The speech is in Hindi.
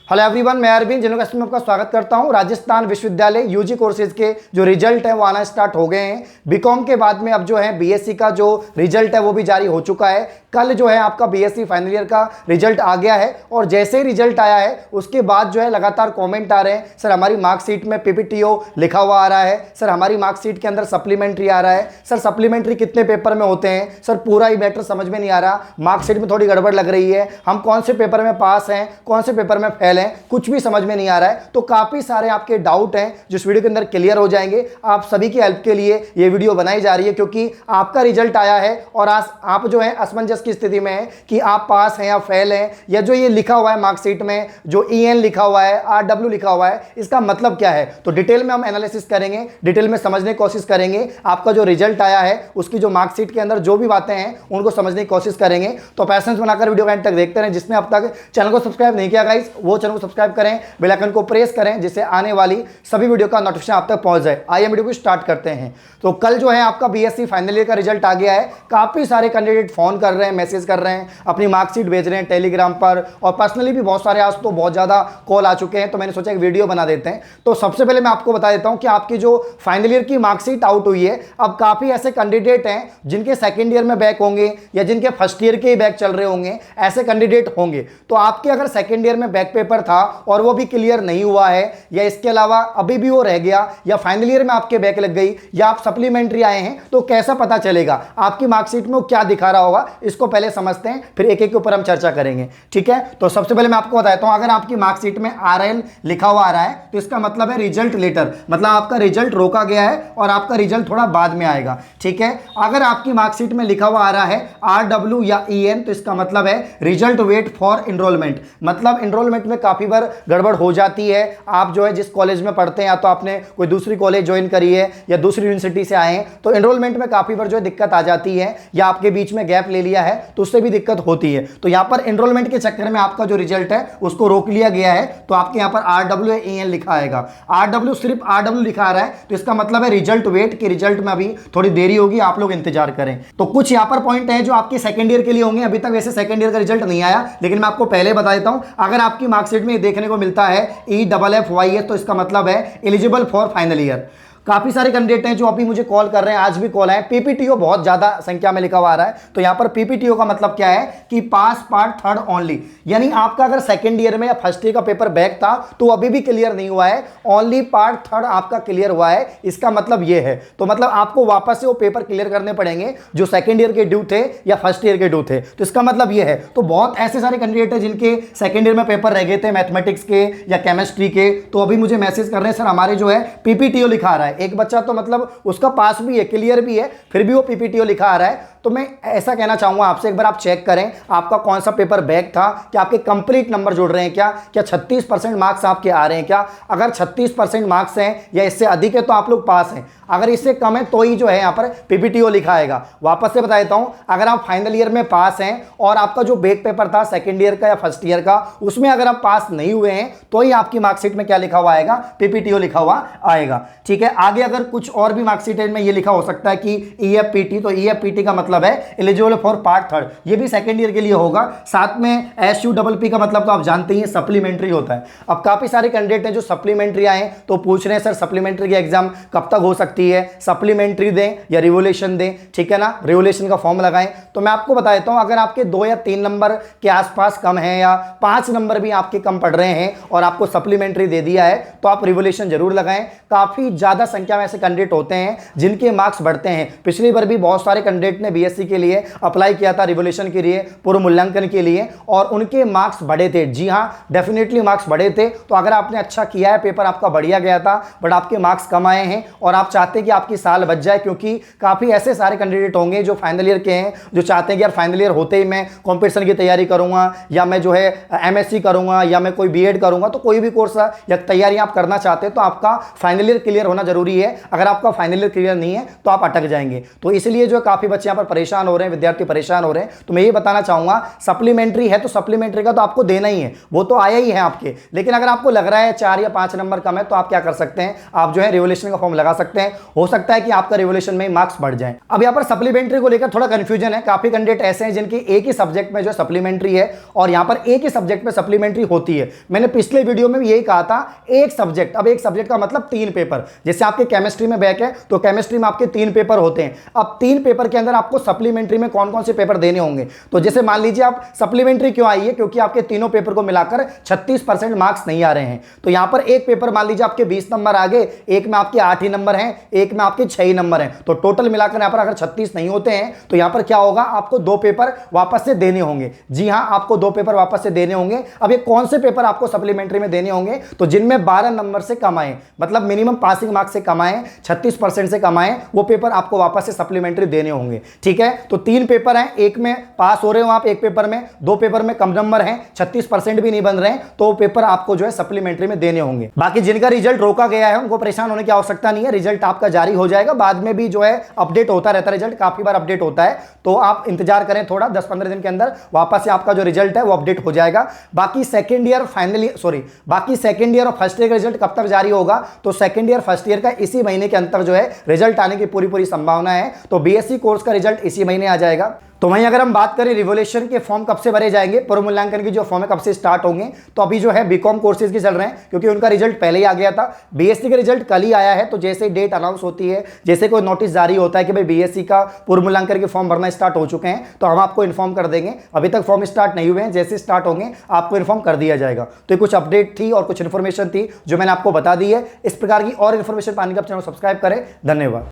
हेलो एवरीवन, मैं अरविंद जनरल कस्टम में आपका स्वागत करता हूं। राजस्थान विश्वविद्यालय यूजी कोर्सेज के जो रिजल्ट है वो आना स्टार्ट हो गए हैं। बीकॉम के बाद में अब जो है बीएससी का जो रिजल्ट है वो भी जारी हो चुका है। कल जो है आपका बीएससी फाइनल ईयर का रिजल्ट आ गया है और जैसे ही रिजल्ट आया है उसके बाद जो है लगातार कॉमेंट आ रहे हैं, सर हमारी मार्कशीट में पीपीटीओ लिखा हुआ आ रहा है, सर हमारी मार्कशीट के अंदर सप्लीमेंट्री आ रहा है, सर सप्लीमेंट्री कितने पेपर में होते हैं, सर पूरा ही मैटर समझ में नहीं आ रहा, मार्कशीट में थोड़ी गड़बड़ लग रही है, हम कौन से पेपर में पास हैं, कौन से पेपर में फेल हैं, कुछ भी समझ में नहीं आ रहा है। तो काफी सारे आपके डाउट हैं जो इस वीडियो के अंदर क्लियर हो जाएंगे। आप सभी की हेल्प के लिए ये वीडियो बनाई जा रही है क्योंकि आपका रिजल्ट आया है और आज आप जो है असमंजस की स्थिति में है कि आप पास हैं या फेल हैं, या जो ये लिखा हुआ है मार्कशीट में जो EN लिखा हुआ है, RW लिखा हुआ है, इसका मतलब क्या है। तो डिटेल में हम एनालिसिस करेंगे, डिटेल में समझने की कोशिश करेंगे। आपका जो रिजल्ट आया है उसकी जो मार्कशीट के अंदर जो भी बातें हैं उनको समझने की कोशिश करेंगे। तो पैसेंस बनाकर वीडियो एंड तक देखते रहें। जिसने अब तक चैनल को सब्सक्राइब नहीं किया गाइस, वो चैनल को सब्सक्राइब करें, बेल आइकन को प्रेस करें जिससे आने वाली सभी वीडियो का नोटिफिकेशन आप तक पहुंच जाए। आइए वीडियो को स्टार्ट करते हैं। तो कल जो है आपका बीएससी फाइनल ईयर का रिजल्ट आ गया है। काफी सारे कैंडिडेट फोन कर रहे हैं, मैसेज कर रहे हैं, अपनी मार्कशीट भेज रहे हैं टेलीग्राम पर, और पर्सनली भी बहुत सारे आज तो बहुत ज्यादा कॉल आ चुके हैं। तो मैंने सोचा एक वीडियो बना देते हैं। तो सबसे पहले मैं आपको बता देता हूं कि आपकी जो फाइनल ईयर की मार्कशीट आउट हुई है, अब काफी ऐसे कैंडिडेट हैं जिनके सेकंड ईयर में बैक होंगे या जिनके फर्स्ट ईयर के ही बैक चल रहे होंगे, ऐसे कैंडिडेट होंगे। तो आपके अगर सेकंड ईयर में बैक पेपर था और वो भी क्लियर नहीं हुआ है, या इसके अलावा अभी भी वो रह गया, या फाइनल ईयर में आपके बैक लग गई, या आप सप्लीमेंट्री आए हैं, तो कैसा पता चलेगा आपकी मार्कशीट में वो क्या दिखा रहा होगा। इसको पहले समझते हैं, फिर एक एक के ऊपर हम चर्चा करेंगे, ठीक है। तो सबसे पहले मैं आपको बताता हूं, अगर आपकी मार्कशीट में RL लिखा हुआ आ रहा है तो इसका मतलब है रिजल्ट लेटर, मतलब आपका रिजल्ट रोका गया है और आपका रिजल्ट थोड़ा बाद में आएगा, ठीक है। अगर आपकी मार्कशीट में लिखा हुआ आ रहा है RW या EN तो इसका मतलब है रिजल्ट वेट फॉर एनरोलमेंट, मतलब एनरोलमेंट में काफी बार गड़बड़ हो जाती है। आप जो है जिस कॉलेज में पढ़ते हैं, या तो आपने कोई दूसरी कॉलेज ज्वाइन करी है या दूसरी यूनिवर्सिटी से आए हैं, तो एनरोलमेंट में काफी बार जो है दिक्कत आ जाती है, या आपके बीच में गैप ले लिया है तो उससे भी दिक्कत होती है। तो यहां पर एनरोलमेंट के चक्कर में आपका जो रिजल्ट है उसको रोक लिया गया है। तो आपके यहां पर RW या EN लिखा आएगा। RW सिर्फ RW लिखा आ रहा है तो इसका मतलब है रिजल्ट वेट के रिजल्ट में अभी थोड़ी देरी होगी, आप लोग इंतजार करें। तो कुछ यहां पर पॉइंट है जो आपके सेकंड ईयर के लिए होंगे। अभी तक वैसे सेकंड ईयर का रिजल्ट नहीं आया, लेकिन मैं आपको पहले बता देता हूं, अगर आपकी मार्कशीट में देखने को मिलता है EFFYS तो इसका मतलब है एलिजिबल फॉर फाइनल ईयर। काफी सारे कैंडिडेट हैं जो अभी मुझे कॉल कर रहे हैं, आज भी कॉल है। पीपीटीओ बहुत ज्यादा संख्या में लिखा हुआ आ रहा है। तो यहां पर पीपीटीओ का मतलब क्या है कि पास पार्ट थर्ड ओनली, यानी आपका अगर सेकंड ईयर में या फर्स्ट ईयर का पेपर बैक था तो अभी भी क्लियर नहीं हुआ है, ओनली पार्ट थर्ड आपका क्लियर हुआ है। इसका मतलब यह है, तो मतलब आपको वापस से वो पेपर क्लियर करने पड़ेंगे जो सेकंड ईयर के ड्यू थे या फर्स्ट ईयर के ड्यू थे। तो इसका मतलब यह है। तो बहुत ऐसे सारे कैंडिडेट हैं जिनके सेकंड ईयर में पेपर रह गए थे मैथमेटिक्स के या केमिस्ट्री के, तो अभी मुझे मैसेज कर रहे हैं, सर हमारे जो है पीपीटीओ लिखा आ रहा है। एक बच्चा तो मतलब उसका पास भी है, क्लियर भी है, फिर भी वो पीपीटीओ लिखा आ रहा है। तो मैं ऐसा कहना चाहूंगा आपसे, एक बार आप चेक करें आपका कौन सा पेपर बैक था, क्या आपके कंप्लीट नंबर जुड़ रहे हैं, क्या 36% मार्क्स आपके आ रहे हैं क्या। अगर 36% मार्क्स हैं या इससे अधिक है तो आप लोग पास हैं, अगर इससे कम है तो ही जो है यहां पर पीपीटीओ लिखा आएगा। वापस से बता देता हूं, अगर आप फाइनल ईयर में पास हैं और आपका जो बैक पेपर था सेकंड ईयर का या फर्स्ट ईयर का, उसमें अगर आप पास नहीं हुए हैं तो ही आपकी मार्कशीट में क्या लिखा हुआ आएगा, पीपीटीओ लिखा हुआ आएगा, ठीक है। आगे अगर कुछ और भी मार्कशीट में ये लिखा हो सकता है कि EFPT, तो EFPT का मतलब है एलिजिबल फॉर पार्ट थर्ड, ये भी सेकंड ईयर के लिए होगा। साथ में SUPP का मतलब तो आप जानते ही सप्लीमेंट्री होता है। अब काफी सारे कैंडिडेट हैं जो सप्लीमेंट्री आए तो पूछ रहे हैं, सर सप्लीमेंट्री की एग्जाम कब तक हो सकती है, सप्लीमेंट्री दें या रिवोल्यूशन दें, ठीक है ना, रिवोल्यूशन का फॉर्म लगाएं। तो मैं आपको बता देता हूं, अगर आपके 2 या 3 नंबर के आसपास कम है या 5 नंबर भी आपके कम पड़ रहे हैं और आपको सप्लीमेंट्री दे दिया है तो आप रिवोल्यूशन जरूर लगाएं। काफी ज्यादा संख्या में ऐसे कैंडिडेट होते हैं जिनके मार्क्स बढ़ते हैं। पिछली बार भी बहुत सारे कैंडिडेट ने बीएससी के लिए अप्लाई किया था, रिवोल्यूशन के लिए, पूर्व मूल्यांकन के लिए, और उनके मार्क्स बढ़े थे। जी हां, डेफिनेटली मार्क्स बढ़े थे। तो अगर आपने अच्छा किया है, पेपर आपका बढ़िया गया था बट आपके मार्क्स कम आए हैं और आप चाहते हैं कि आपकी साल बच जाए, क्योंकि काफी ऐसे सारे कैंडिडेट होंगे जो फाइनल ईयर के हैं जो चाहते हैं कि यार फाइनल ईयर होते ही मैं कॉम्पिटिशन की तैयारी करूंगा, या मैं जो है MSc करूंगा, या मैं कोई BEd करूंगा। तो कोई भी कोर्स या तैयारी आप करना चाहते हैं तो आपका फाइनल ईयर क्लियर होना जरूरी है। अगर आपका फाइनल ईयर क्लियर नहीं है तो आप अटक जाएंगे। तो इसलिए जो काफी बच्चे यहां पर परेशान हो रहे हैं, विद्यार्थी परेशान हो रहे हैं, तो मैं ये बताना चाहूंगा सप्लीमेंट्री है तो सप्लीमेंट्री का तो आपको देना ही है, वो तो आया ही है आपके। लेकिन अगर आपको लग रहा है 4 या 5 नंबर कम है तो आप क्या कर सकते हैं, आप जो है रिवोल्यूशन का फॉर्म लगा सकते हैं, हो सकता है कि आपका रिवोल्यूशन में मार्क्स बढ़ जाए। अब यहां पर सप्लीमेंट्री को लेकर थोड़ा कंफ्यूजन है, काफी कैंडिडेट ऐसे हैं जिनकी एक ही सब्जेक्ट में जो सप्लीमेंट्री है और यहां पर एक ही सब्जेक्ट में सप्लीमेंट्री होती है। मैंने पिछले वीडियो में भी यही कहा था, एक सब्जेक्ट, अब एक सब्जेक्ट का मतलब 3 पेपर, जैसे आपके केमिस्ट्री में बैक है तो केमिस्ट्री में आपके 3 पेपर होते हैं। अब 3 पेपर के अंदर आपको सप्लीमेंट्री में कौन कौन से पेपर देने होंगे, तो जैसे मान लीजिए आप सप्लीमेंट्री क्यों आई है, क्योंकि आपके तीनों पेपर को मिलाकर 36% मार्क्स नहीं आ रहे हैं। तो यहां पर एक पेपर मान लीजिए आपके 20 नंबर आ गए, एक में आपके 8 ही नंबर हैं, एक में आपके 6 ही नंबर हैं, तो टोटल मिलाकर यहां पर अगर 36 नहीं होते हैं तो यहां पर क्या होगा, आपको 2 पेपर वापस से देने होंगे। जी हां, आपको 2 पेपर वापस से देने होंगे। अब ये कौन से पेपर आपको सप्लीमेंट्री में देने होंगे, तो जिनमें 12 नंबर से कम आए, मतलब मिनिमम पासिंग मार्क्स से कम आए, 36% से कम आए, वो पेपर आपको वापस से सप्लीमेंट्री देने होंगे। ठीक है, तो 3 पेपर हैं, एक में पास हो रहे हो आप, एक पेपर में, 2 पेपर में कम नंबर हैं, 36% भी नहीं बन रहे हैं, तो पेपर आपको जो है सप्लीमेंट्री में देने होंगे। बाकी जिनका रिजल्ट रोका गया है उनको परेशान होने की आवश्यकता नहीं है, रिजल्ट आपका जारी हो जाएगा, बाद में भी जो है अपडेट होता रहता है, रिजल्ट काफी बार अपडेट होता है, तो आप इंतजार करें थोड़ा, 10-15 दिन के अंदर वापस से आपका जो रिजल्ट है वो अपडेट हो जाएगा। बाकी सेकंड ईयर और फर्स्ट ईयर का रिजल्ट कब तक जारी होगा, तो सेकंड ईयर फर्स्ट ईयर का इसी महीने के अंतर जो है रिजल्ट आने की पूरी संभावना है, तो बीएससी कोर्स का रिजल्ट इसी महीने आ जाएगा। तो वहीं अगर हम बात करें रिवोल्यूशन के फॉर्म कब से भरे जाएंगे, पूर्व मूल्यांकन की जो फॉर्म है कब से स्टार्ट होंगे, तो अभी जो है बीकॉम कोर्सेज की चल रहे हैं, क्योंकि उनका रिजल्ट पहले ही आ गया था। बीएससी का रिजल्ट कल ही आया है, तो जैसे डेट अनाउंस होती है, जैसे कोई नोटिस जारी होता है कि भाई बीएससी का पूर्व मूल्यांकन के फॉर्म भरना स्टार्ट हो चुके हैं, तो हम आपको इन्फॉर्म कर देंगे। अभी तक फॉर्म स्टार्ट नहीं हुए हैं, जैसे स्टार्ट होंगे आपको इन्फॉर्म कर दिया जाएगा। तो ये कुछ अपडेट थी और कुछ इन्फॉर्मेशन थी जो मैंने आपको बता दी है। इस प्रकार की और इन्फॉर्मेशन पाने का चैनल सब्सक्राइब करें। धन्यवाद।